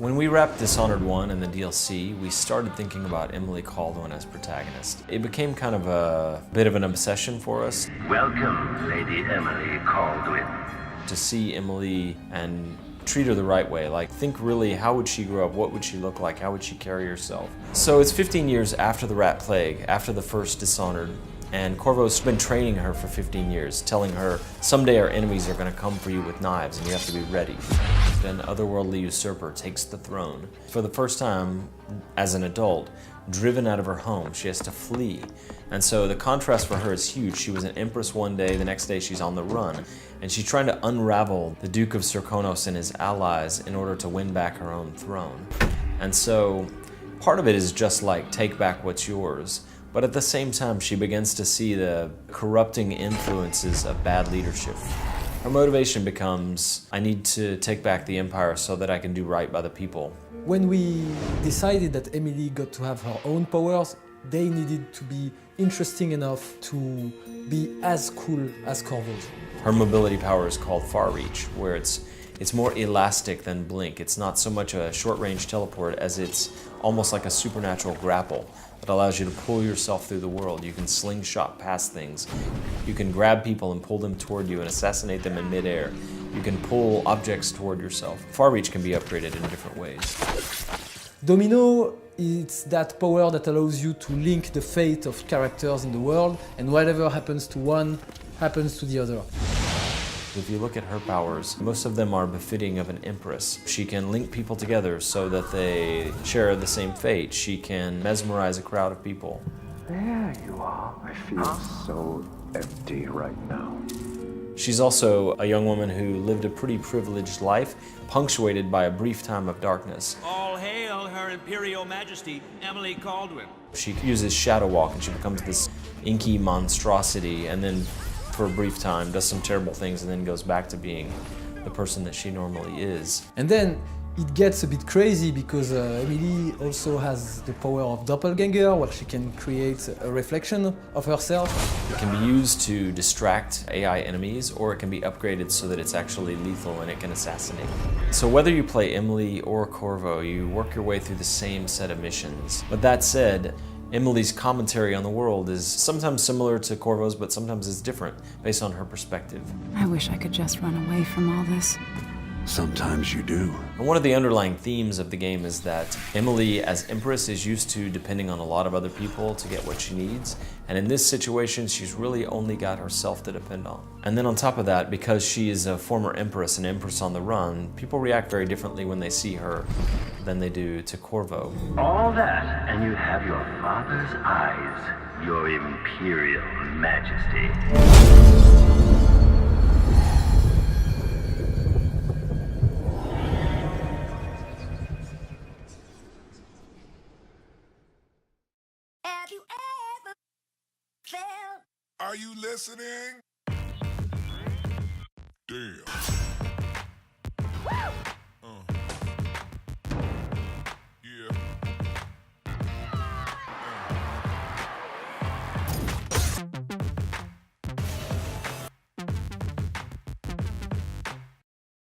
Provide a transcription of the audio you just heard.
When we wrapped Dishonored 1 and the DLC, we started thinking about Emily Kaldwin as protagonist. It became kind of a bit of an obsession for us. Welcome, Lady Emily Kaldwin. To see Emily and treat her the right way, like think really how would she grow up, what would she look like, how would she carry herself. So it's 15 years after the Rat Plague, after the first Dishonored, and Corvo's been training her for 15 years, telling her someday our enemies are going to come for you with knives and you have to be ready. Then otherworldly usurper takes the throne. For the first time, as an adult, driven out of her home, she has to flee. And so the contrast for her is huge. She was an empress one day, the next day she's on the run. And she's trying to unravel the Duke of Serkonos and his allies in order to win back her own throne. And so part of it is just like, take back what's yours. But at the same time, she begins to see the corrupting influences of bad leadership. Her motivation becomes, I need to take back the empire so that I can do right by the people. When we decided that Emily got to have her own powers, they needed to be interesting enough to be as cool as Corvo's. Her mobility power is called Far Reach, where it's more elastic than Blink. It's not so much a short-range teleport as it's almost like a supernatural grapple that allows you to pull yourself through the world. You can slingshot past things. You can grab people and pull them toward you and assassinate them in midair. You can pull objects toward yourself. Far Reach can be upgraded in different ways. Domino, it's that power that allows you to link the fate of characters in the world, and whatever happens to one happens to the other. If you look at her powers, most of them are befitting of an empress. She can link people together so that they share the same fate. She can mesmerize a crowd of people. There you are. I feel so empty right now. She's also a young woman who lived a pretty privileged life, punctuated by a brief time of darkness. All hail Her Imperial Majesty, Emily Kaldwin. She uses Shadow Walk and she becomes this inky monstrosity, and then for a brief time does some terrible things and then goes back to being the person that she normally is. And then it gets a bit crazy because Emily also has the power of doppelganger, where she can create a reflection of herself. It can be used to distract AI enemies, or it can be upgraded so that it's actually lethal and it can assassinate. So whether you play Emily or Corvo, you work your way through the same set of missions. But that said, Emily's commentary on the world is sometimes similar to Corvo's, but sometimes it's different based on her perspective. I wish I could just run away from all this. Sometimes you do. And one of the underlying themes of the game is that Emily, as Empress, is used to depending on a lot of other people to get what she needs. And in this situation, she's really only got herself to depend on. And then on top of that, because she is a former Empress, an Empress on the run, people react very differently when they see her than they do to Corvo. All that, and you have your father's eyes, your Imperial Majesty. Have you ever felt? Are you listening? Damn.